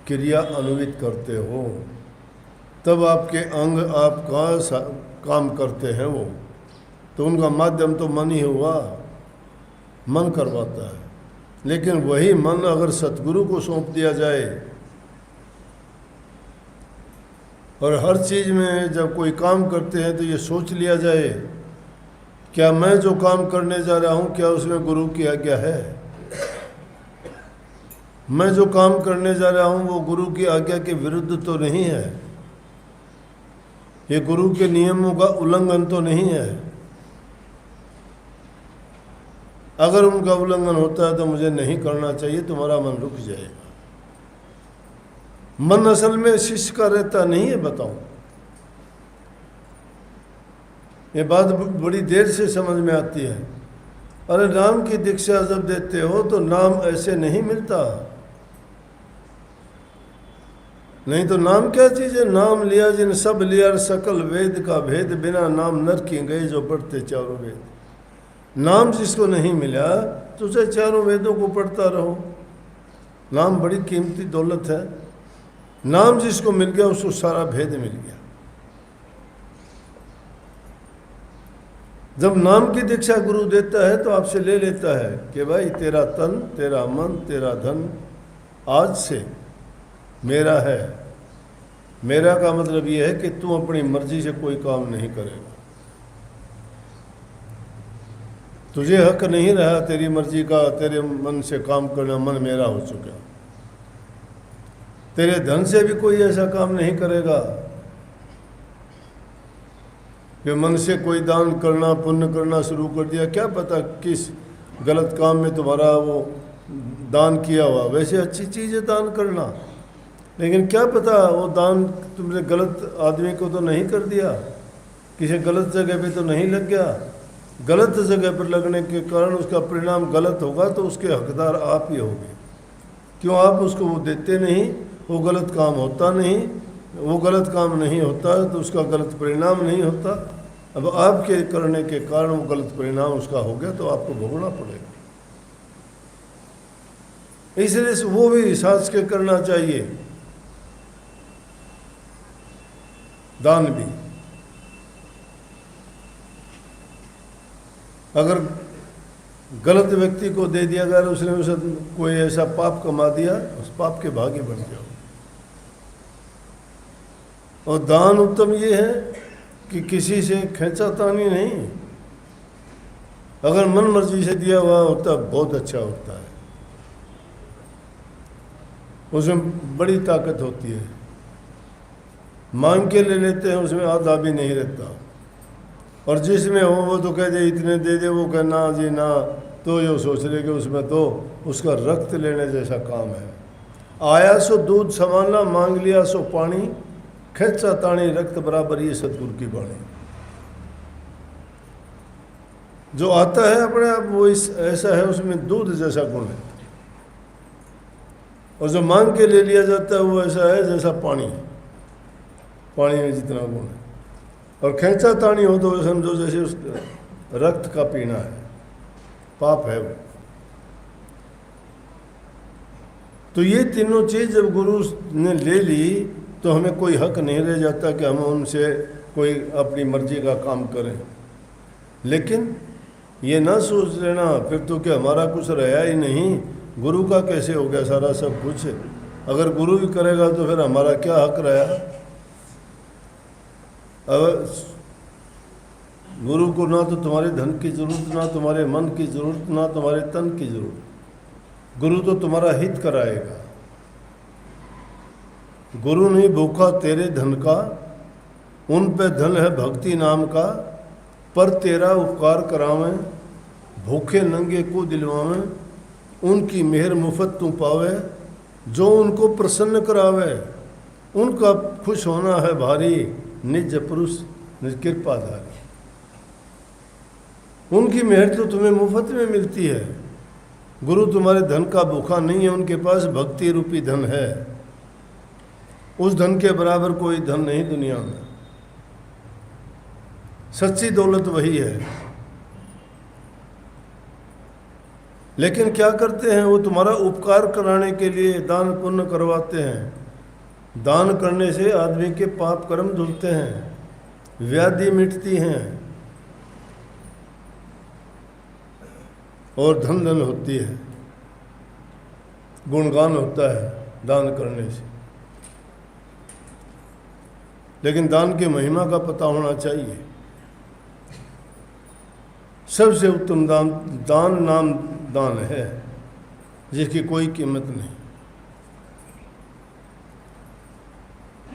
Speaker 1: क्रिया अन्वित करते हो, तब आपके अंग आपका काम करते हैं वो, तो उनका माध्यम तो मन ही हुआ, मन करवाता है। लेकिन वही मन अगर सतगुरु को सौंप दिया जाए, और हर चीज़ में जब कोई काम करते हैं तो ये सोच लिया जाए क्या मैं जो काम करने जा रहा हूँ क्या उसमें गुरु की आज्ञा है? मैं जो काम करने जा रहा हूँ वो गुरु की आज्ञा के विरुद्ध तो नहीं है, ये गुरु के नियमों का उल्लंघन तो नहीं है। अगर उनका उल्लंघन होता है तो मुझे नहीं करना चाहिए, तुम्हारा मन रुक जाएगा। मन असल में शिष्य का रहता नहीं है, बताओ। ये बात बड़ी देर से समझ में आती है। अरे नाम की दीक्षा जब देते हो तो नाम ऐसे नहीं मिलता। नहीं तो नाम क्या चीज़ है? नाम लिया जिन सब लिया सकल वेद का भेद, बिना नाम नर की गए जो पढ़ते चारों वेद। नाम जिसको नहीं मिला तो उसे चारों वेदों को पढ़ता रहो। नाम बड़ी कीमती दौलत है। नाम जिसको मिल गया उसको सारा भेद मिल गया। जब नाम की दीक्षा गुरु देता है तो आपसे ले लेता है कि भाई तेरा तन, तेरा मन, तेरा धन आज से मेरा है। मेरा का मतलब यह है कि तू अपनी मर्जी से कोई काम नहीं करेगा। तुझे हक नहीं रहा तेरी मर्जी का, तेरे मन से काम करना। मन मेरा हो चुका। तेरे धन से भी कोई ऐसा काम नहीं करेगा कि मन से कोई दान करना, पुण्य करना शुरू कर दिया। क्या पता किस गलत काम में तुम्हारा वो दान किया हुआ। वैसे अच्छी चीज़ है दान करना, लेकिन क्या पता वो दान तुमने गलत आदमी को तो नहीं कर दिया, किसी गलत जगह पे तो नहीं लग गया। गलत जगह पर लगने के कारण उसका परिणाम गलत होगा तो उसके हकदार आप ही होंगे। क्यों? आप उसको वो देते नहीं, वो गलत काम होता नहीं। वो गलत काम नहीं होता तो उसका गलत परिणाम नहीं होता। अब आपके करने के कारण वो गलत परिणाम उसका हो गया तो आपको भोगना पड़ेगा। इसलिए वो भी साज के करना चाहिए, दान भी। अगर गलत व्यक्ति को दे दिया गया, उसने उसे कोई ऐसा पाप कमा दिया, उस पाप के भागी बन जाओ। और दान उत्तम ये है कि किसी से खींचातानी नहीं। अगर मन मर्जी से दिया हुआ होता बहुत अच्छा होता है, उसमें बड़ी ताकत होती है। मांग के ले लेते हैं, उसमें आधा भी नहीं रहता। और जिसमें हो वो तो कह दे इतने दे दे, वो कहना जी ना, तो जो सोच रहे कि उसमें तो उसका रक्त लेने जैसा काम है। आया सो दूध समाना, मांग लिया सो पानी, खेचा ताणी रक्त बराबर, ये सतगुरु की बाणी। जो आता है अपने आप वो ऐसा है, उसमें दूध जैसा गुण है। और जो मांग के ले लिया जाता है वो ऐसा है जैसा पानी, पानी में जितना गुण है। और खेचा ताणी हो तो समझो जैसे उस रक्त का पीना है, पाप है वो। तो ये तीनों चीज जब गुरु ने ले ली तो हमें कोई हक नहीं रह जाता कि हम उनसे कोई अपनी मर्जी का काम करें। लेकिन ये ना सोच लेना फिर तो कि हमारा कुछ रहा ही नहीं, गुरु का कैसे हो गया सारा सब कुछ। अगर गुरु भी करेगा तो फिर हमारा क्या हक रहा। अब गुरु को ना तो तुम्हारे धन की जरूरत, ना तुम्हारे मन की जरूरत, ना तुम्हारे तन की जरूरत। गुरु तो तुम्हारा हित कराएगा। गुरु नहीं भूखा तेरे धन का, उन पे धन है भक्ति नाम का। पर तेरा उपकार करावें, भूखे नंगे को दिलवावें, उनकी मेहर मुफ्त तू पावे। जो उनको प्रसन्न करावे, उनका खुश होना है भारी, निज पुरुष निज कृपाधारी। उनकी मेहर तो तुम्हें मुफ्त में मिलती है। गुरु तुम्हारे धन का भूखा नहीं है, उनके पास भक्ति रूपी धन है। उस धन के बराबर कोई धन नहीं दुनिया में। सच्ची दौलत वही है। लेकिन क्या करते हैं वो? तुम्हारा उपकार कराने के लिए दान पुण्य करवाते हैं। दान करने से आदमी के पाप कर्म धुलते हैं, व्याधि मिटती हैं और धन धन होती है, गुणगान होता है दान करने से। लेकिन दान की महिमा का पता होना चाहिए। सबसे उत्तम दान नाम दान है, जिसकी कोई कीमत नहीं।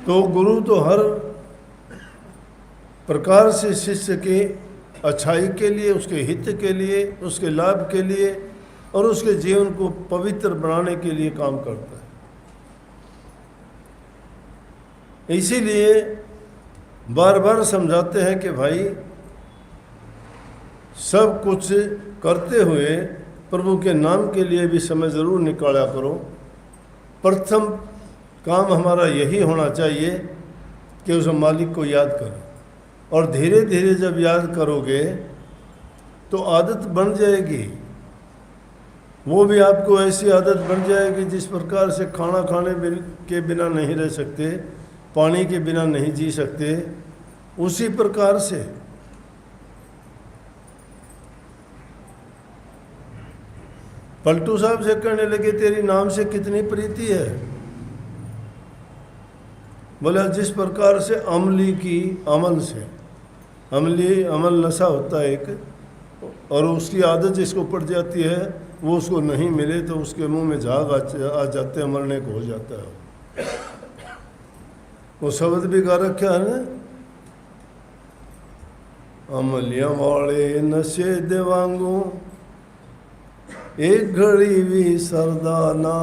Speaker 1: तो गुरु तो हर प्रकार से शिष्य के अच्छाई के लिए, उसके हित के लिए, उसके लाभ के लिए और उसके जीवन को पवित्र बनाने के लिए काम करता है। इसीलिए बार बार समझाते हैं कि भाई सब कुछ करते हुए प्रभु के नाम के लिए भी समय ज़रूर निकाला करो। प्रथम काम हमारा यही होना चाहिए कि उस मालिक को याद करो, और धीरे धीरे जब याद करोगे तो आदत बन जाएगी। वो भी आपको ऐसी आदत बन जाएगी जिस प्रकार से खाना खाने के बिना नहीं रह सकते, पानी के बिना नहीं जी सकते, उसी प्रकार से पलटू साहब से कहने लगे तेरी नाम से कितनी प्रीति है। बोला जिस प्रकार से अमली की अमल से, अमल नशा होता है एक, और उसकी आदत जिसको पड़ जाती है वो उसको नहीं मिले तो उसके मुंह में झाग आ जाते हैं, मरने को हो जाता है। वो शब्द भी गा रखा है ना, अमलियां वाले नशे देवांगो एक घड़ी भी सरदाना,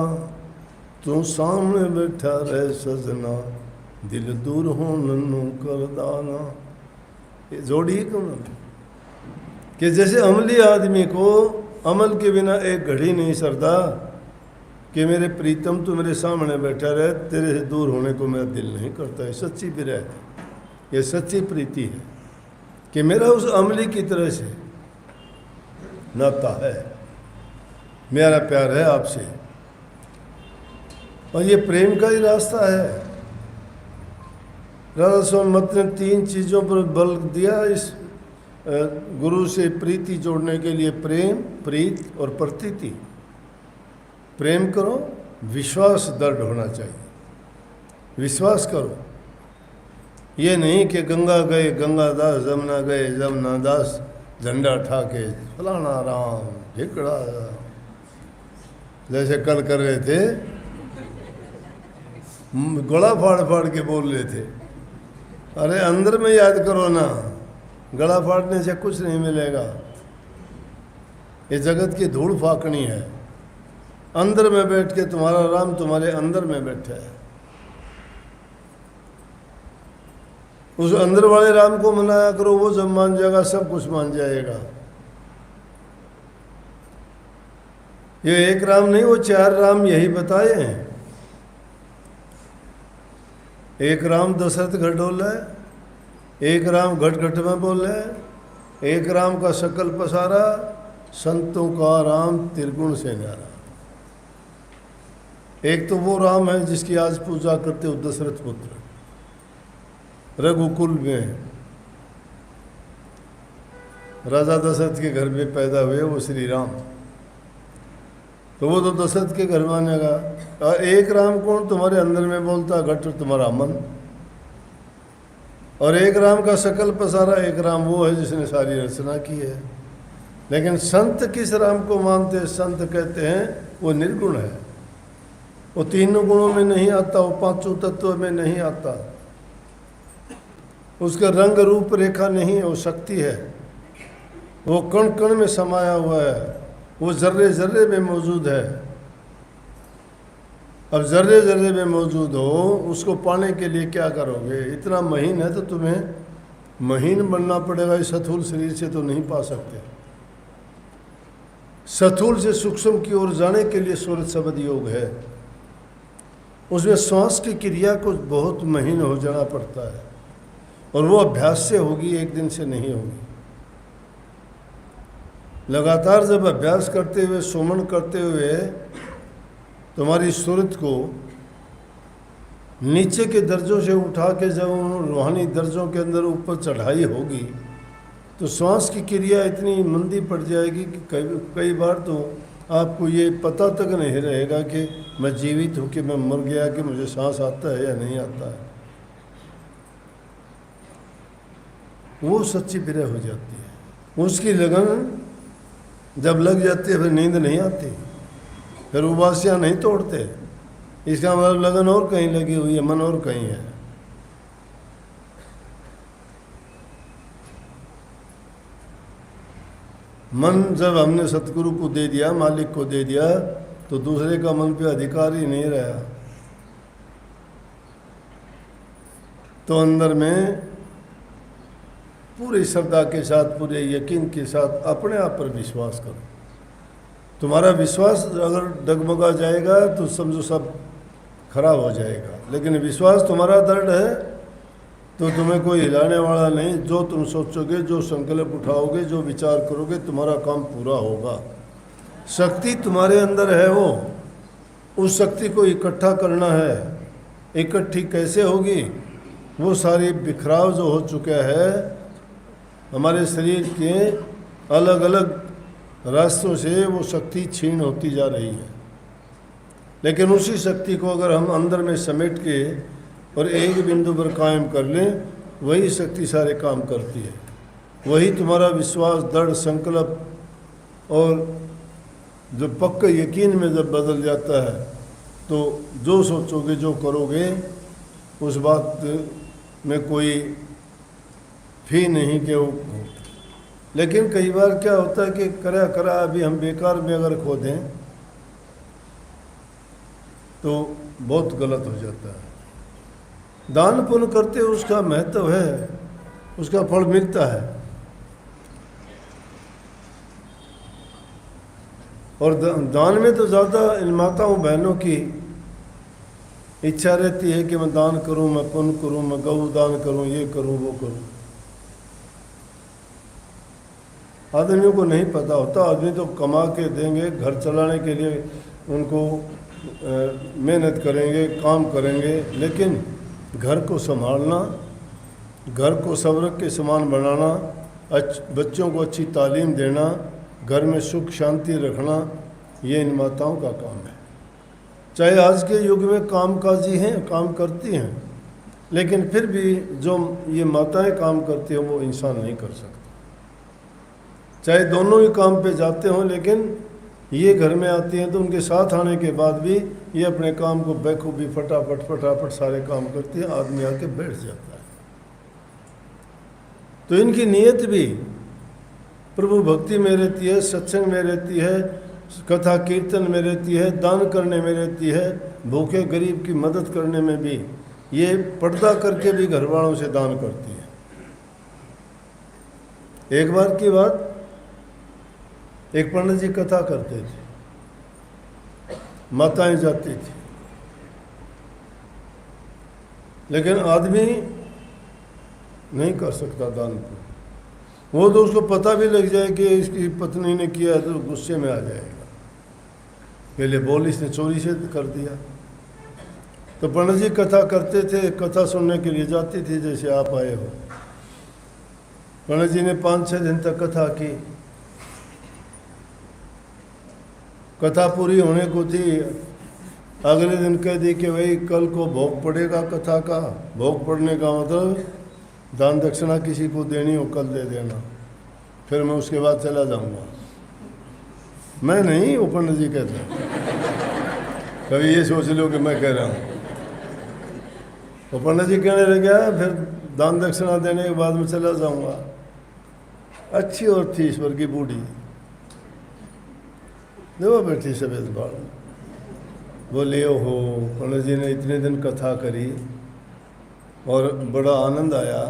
Speaker 1: तू सामने बैठा रहे सजना, दिल दूर हो नन्नू कर दाना। ये जोड़ी कौन कि जैसे अमली आदमी को अमल के बिना एक घड़ी नहीं सरदा कि मेरे प्रीतम तू मेरे सामने बैठा रहे, तेरे से दूर होने को मेरा दिल नहीं करता है। सच्ची विरह है, ये सच्ची प्रीति है कि मेरा उस अमली की तरह से नाता है, मेरा प्यार है आपसे। और ये प्रेम का ही रास्ता है। राधा स्वामी मत ने 3 चीज़ों पर बल दिया इस गुरु से प्रीति जोड़ने के लिए, प्रेम, प्रीत और प्रतीति। प्रेम करो, विश्वास दृढ़ होना चाहिए, विश्वास करो। ये नहीं कि गंगा गए गंगा दास, जमुना गए जमुना दास, झंडा उठा के फलाना राम ढिकड़ा, जैसे कल कर रहे थे, गला फाड़ फाड़ के बोल रहे थे। अरे अंदर में याद करो ना, गला फाड़ने से कुछ नहीं मिलेगा। ये जगत की धूल फाकनी है। अंदर में बैठ के तुम्हारा राम तुम्हारे अंदर में बैठा है। उस अंदर वाले राम को मनाया करो, वो जब मान जाएगा सब कुछ मान जाएगा। ये एक राम नहीं, वो 4 राम यही बताए हैं। एक राम दशरथ घर डोला है, एक राम घट घट में बोले, एक राम का शकल पसारा, संतों का राम त्रिगुण से न्यारा। एक तो वो राम है जिसकी आज पूजा करते हो दशरथ पुत्र, रघुकुल में राजा दशरथ के घर में पैदा हुए वो श्री राम, तो वो तो दशरथ के घर में आनेगा। और एक राम कौन तुम्हारे अंदर में बोलता, घट तुम्हारा मन। और एक राम का शकल पसारा, एक राम वो है जिसने सारी रचना की है। लेकिन संत किस राम को मानते हैं? संत कहते हैं वो निर्गुण है, वो 3 गुणों में नहीं आता, वो 5 तत्वों में नहीं आता, उसका रंग रूप रेखा नहीं है, वो शक्ति है, वो कण कण में समाया हुआ है, वो जर्रे जर्रे में मौजूद है। अब जर्रे जर्रे में मौजूद हो, उसको पाने के लिए क्या करोगे? इतना महीन है तो तुम्हें महीन बनना पड़ेगा। इस स्थूल शरीर से तो नहीं पा सकते। स्थूल से सूक्ष्म की ओर जाने के लिए सूरज शब्द योग है। उसमें श्वास की क्रिया को बहुत महीन हो जाना पड़ता है, और वो अभ्यास से होगी, एक दिन से नहीं होगी। लगातार जब अभ्यास करते हुए, सुमन करते हुए तुम्हारी सूरत को नीचे के दर्जों से उठा के जब उन रूहानी दर्जों के अंदर ऊपर चढ़ाई होगी, तो श्वास की क्रिया इतनी मंदी पड़ जाएगी कि कई बार तो आपको ये पता तक नहीं रहेगा कि मैं जीवित हूँ कि मैं मर गया, कि मुझे सांस आता है या नहीं आता है। वो सच्ची विरह हो जाती है। उसकी लगन जब लग जाती है फिर नींद नहीं आती, फिर उबासियाँ नहीं तोड़ते। इसका मतलब लगन और कहीं लगी हुई है, मन और कहीं है। मन जब हमने सतगुरु को दे दिया, मालिक को दे दिया, तो दूसरे का मन पे अधिकार ही नहीं रहा। तो अंदर में पूरी श्रद्धा के साथ, पूरे यकीन के साथ अपने आप पर विश्वास करो। तुम्हारा विश्वास अगर डगमगा जाएगा तो समझो सब खराब हो जाएगा, लेकिन विश्वास तुम्हारा दृढ़ है तो तुम्हें कोई हिलाने वाला नहीं। जो तुम सोचोगे, जो संकल्प उठाओगे, जो विचार करोगे, तुम्हारा काम पूरा होगा। शक्ति तुम्हारे अंदर है, वो उस शक्ति को इकट्ठा करना है। इकट्ठी कैसे होगी? वो सारी बिखराव जो हो चुका है हमारे शरीर के अलग अलग रास्तों से, वो शक्ति छीन होती जा रही है। लेकिन उसी शक्ति को अगर हम अंदर में समेट के और एक बिंदु पर कायम कर लें, वही शक्ति सारे काम करती है। वही तुम्हारा विश्वास, दृढ़ संकल्प और जो पक्का यकीन में जब बदल जाता है तो जो सोचोगे, जो करोगे, उस बात में कोई फी नहीं कि वो। लेकिन कई बार क्या होता है कि करा करा अभी हम बेकार में अगर खो दें तो बहुत गलत हो जाता है। दान पुण्य करते उसका महत्व है, उसका फल मिलता है। और दान में तो ज़्यादा इन माताओं बहनों की इच्छा रहती है कि मैं दान करूं, मैं पुण्य करूं, मैं गौ दान करूं, ये करूं, वो करूं। आदमियों को नहीं पता होता। आदमी तो कमा के देंगे, घर चलाने के लिए उनको मेहनत करेंगे, काम करेंगे, लेकिन घर को संभालना, घर को सबरक के समान बनाना, बच्चों को अच्छी तालीम देना, घर में सुख शांति रखना, ये इन माताओं का काम है। चाहे आज के युग में कामकाजी हैं, काम करती हैं, लेकिन फिर भी जो ये माताएं काम करती हैं वो इंसान नहीं कर सकता। चाहे दोनों ही काम पे जाते हों, लेकिन ये घर में आती हैं तो उनके साथ आने के बाद भी ये अपने काम को बेखूबी फटाफट सारे काम करती है। आदमी आके बैठ जाता है। तो इनकी नीयत भी प्रभु भक्ति में रहती है, सत्संग में रहती है, कथा कीर्तन में रहती है, दान करने में रहती है, भूखे गरीब की मदद करने में भी। ये पर्दा करके भी घर वालों से दान करती है। एक बार की बात, एक पंडित जी कथा करते थे, माताएं जाती थी, लेकिन आदमी नहीं कर सकता दान को। वो तो उसको पता भी लग जाए कि इसकी पत्नी ने किया तो गुस्से में आ जाएगा। पहले बोल इसने चोरी से कर दिया। तो पंडित जी कथा करते थे, कथा सुनने के लिए जाती थी, जैसे आप आए हो। पंडित जी ने 5-6 दिन तक कथा की। कथा पूरी होने को थी, अगले दिन कह दी कि भाई कल को भोग पड़ेगा कथा का। भोग पड़ने का मतलब दान दक्षिणा किसी को देनी हो कल दे देना, फिर मैं उसके बाद चला जाऊंगा। मैं नहीं, वो पंडित जी कहते हैं। कभी ये सोच लो कि मैं कह रहा हूँ। वो पंडित जी कहने लगे फिर दान दक्षिणा देने के बाद मैं चला जाऊंगा। अच्छी और थी ईश्वर की बूढ़ी, देखो बैठी सफेद बाल। बोले ओहो, पंडित जी ने इतने दिन कथा करी और बड़ा आनंद आया,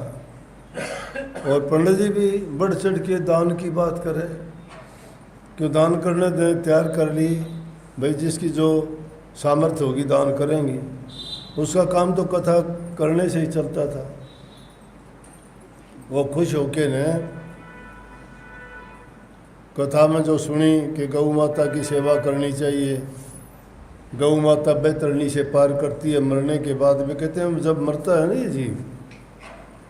Speaker 1: और पंडित जी भी बढ़ चढ़ के दान की बात करे। क्यों दान करने दे, तैयार कर ली भाई, जिसकी जो सामर्थ्य होगी दान करेंगी। उसका काम तो कथा करने से ही चलता था। वो खुश होके ने कथा में जो सुनी कि गौ माता की सेवा करनी चाहिए, गौ माता बैतरणी से पार करती है मरने के बाद भी। कहते हैं जब मरता है ना ये जीव,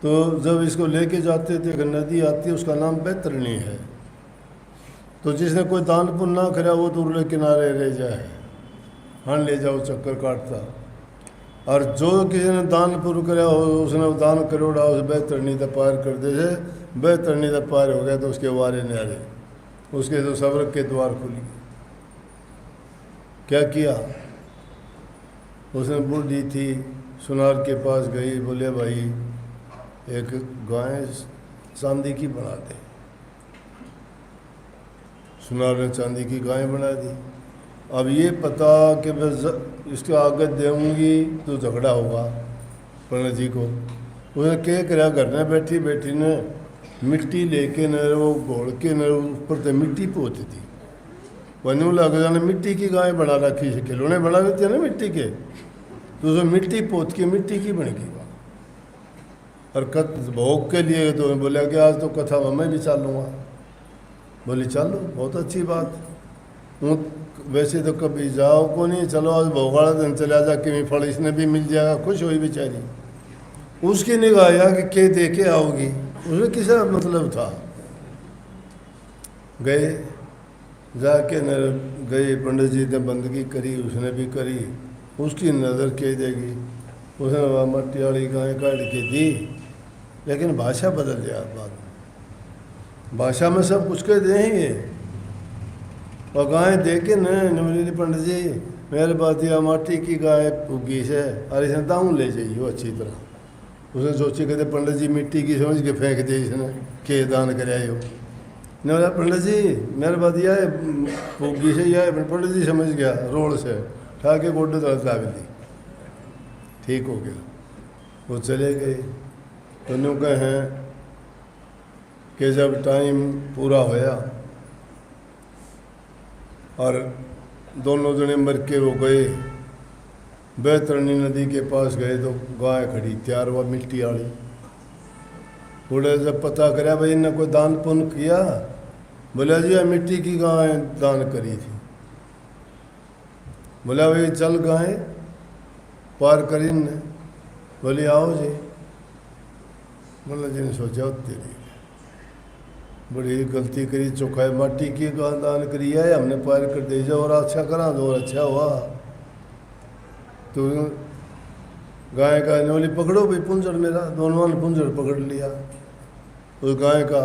Speaker 1: तो जब इसको लेके जाते थे, नदी आती है उसका नाम बैतरणी है। तो जिसने कोई दान पुण्य ना करा वो दूर किनारे रह जाए, हाँ ले जाओ चक्कर काटता। और जो किसी ने दान पुण्य करा हो, उसने दान करोड़ा उस बैतरणी तक पार कर दे। बैतरणी तक पार हो गया तो उसके वारे न्यारे, उसके तो सब्र के द्वार खुली। क्या किया उसने? बूढ़ी थी, सुनार के पास गई, बोले भाई एक गाय चांदी की बना दे। सुनार ने चांदी की गाय बना दी। अब ये पता कि मैं इसके आगे दूंगी तो झगड़ा होगा पंडित जी को। उसने क्या कराया, घर में बैठी बैठी ने मिट्टी लेके न वो घोल के न ऊपर तो मिट्टी पोती थी। वनू लग जाने मिट्टी की गाय बना रखी है, खिलौने बना लेते हैं ना मिट्टी के, तो उसमें मिट्टी पोत के मिट्टी की बन गई। और भोग के लिए तो बोला कि आज तो कथा में मैं भी चालूँगा। बोली चलो, बहुत अच्छी बात। वैसे तो कभी जाओ को नहीं, चलो आज भोग वाला दिन चला जा कि फल इसने भी मिल जाएगा। खुश हुई बेचारी। उसकी निगाह आया कि के दे के आओगी, उसने किसा मतलब था। गए, जाके न गए, पंडित जी ने बंदगी करी, उसने भी करी। उसकी नज़र के देगी, उसने मट्टी वाली गाय काट के दी, लेकिन भाषा बदल गया। बाद में भाषा में सब कुछ कह देंगे। और गाय दे के न पंडित जी मेरे बात या माटी की गाय उगी से, अरे इसने दाऊँ ले जाइए वो अच्छी तरह। उसने सोची कहते पंडित जी मिट्टी की समझ के फेंक दी इसने, के दान कराए हो। ने बोला पंडित जी मेरे बात यह है उगी से, यह पंडित जी समझ गया, रोड से उठा के गोड्डे तरह ला दी, ठीक हो गया। वो चले गए। तो न्यू कहे हैं कि जब टाइम पूरा होया और दोनों जने मर के वो गए, बैतरणी नदी के पास गए तो गाय खड़ी तैयार हुआ मिट्टी वाली। बूढ़े जब पता कराया भाई इन्हें कोई दान पुण्य किया, बोला जी मिट्टी की गाय दान करी थी। बोला भाई चल गाय पार करी ने, बोली आओ जी। बोला जी ने सोचा तेरी बड़ी गलती करी, चौखाए माटी की गाय दान करी है, हमने पार कर दे जाओ और अच्छा करा दो और अच्छा हुआ। तो गाय का बोली पकड़ो भाई पुंजड़ मेरा, दोनों ने पुंजड़ पकड़ लिया उस गाय का।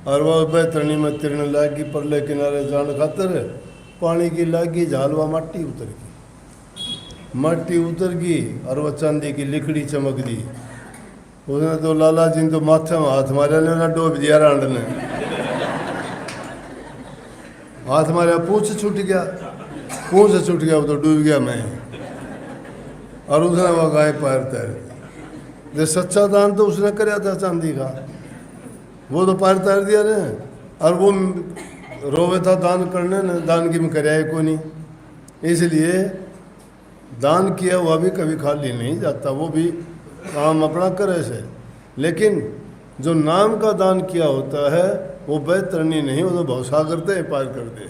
Speaker 1: और वह बैतरणी में तिरने लागी, परले किनारे जान खातर पानी की लागी, झालवा माटी उतर गई। माटी उतर गई और वह चांदी की लिकड़ी चमक दी। उसने तो लाला जी ने तो माथे में हाथ मारे ने डूब दिया रांड ने, हाथ मारा पूछ छूट गया, पूछ छूट गया, वो तो डूब गया मैं। और उसने वह गाय पैर तैर दी। सच्चा दान तो उसने कराया था चांदी का, वो तो पैर तैर दिया ने। और वो रोवे था दान करने ने, दान की में कराया को नहीं। इसलिए दान किया हुआ भी कभी खाली नहीं जाता, वो भी काम अपना करे से। लेकिन जो नाम का दान किया होता है वो बैतरणी नहीं, वो तो भवसागर से पार कर दे,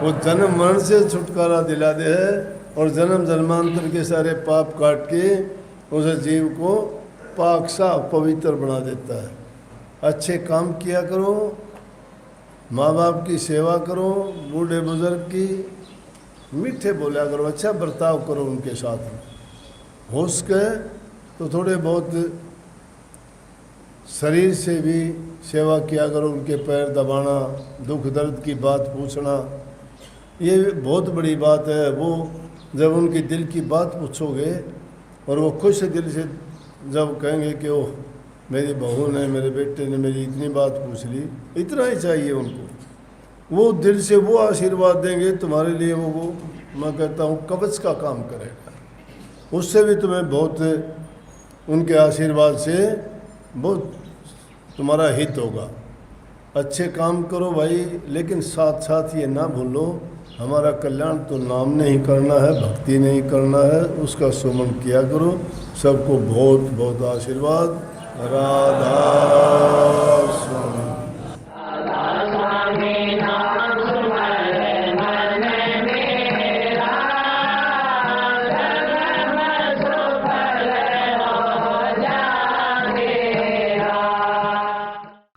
Speaker 1: वो जन्म मरण से छुटकारा दिला दे है और जन्म जन्मांतर के सारे पाप काट के उस जीव को पाक साफ पवित्र बना देता है। अच्छे काम किया करो, माँ बाप की सेवा करो, बूढ़े बुजुर्ग की मीठे बोला करो, अच्छा बर्ताव करो उनके साथ में। हो सके तो थोड़े बहुत शरीर से भी सेवा किया करो, उनके पैर दबाना, दुख दर्द की बात पूछना, ये बहुत बड़ी बात है। वो जब उनकी दिल की बात पूछोगे और वो खुश दिल से जब कहेंगे कि ओह मेरी बहू ने, मेरे बेटे ने मेरी इतनी बात पूछ ली, इतना ही चाहिए उनको। वो दिल से वो आशीर्वाद देंगे तुम्हारे लिए, वो मैं कहता हूँ कवच का काम करेगा। उससे भी तुम्हें बहुत, उनके आशीर्वाद से बहुत तुम्हारा हित होगा। अच्छे काम करो भाई, लेकिन साथ साथ ये ना भूलो हमारा कल्याण तो नाम नहीं करना है, भक्ति नहीं करना है, उसका सुमन किया करो। सबको बहुत बहुत आशीर्वाद। राधा स्वामी।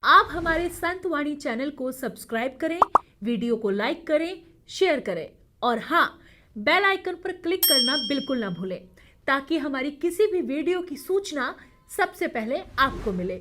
Speaker 2: आप हमारे संत वाणी चैनल को सब्सक्राइब करें, वीडियो को लाइक करें, शेयर करें और हाँ, बेल आइकन पर क्लिक करना बिल्कुल ना भूलें ताकि हमारी किसी भी वीडियो की सूचना सबसे पहले आपको मिले।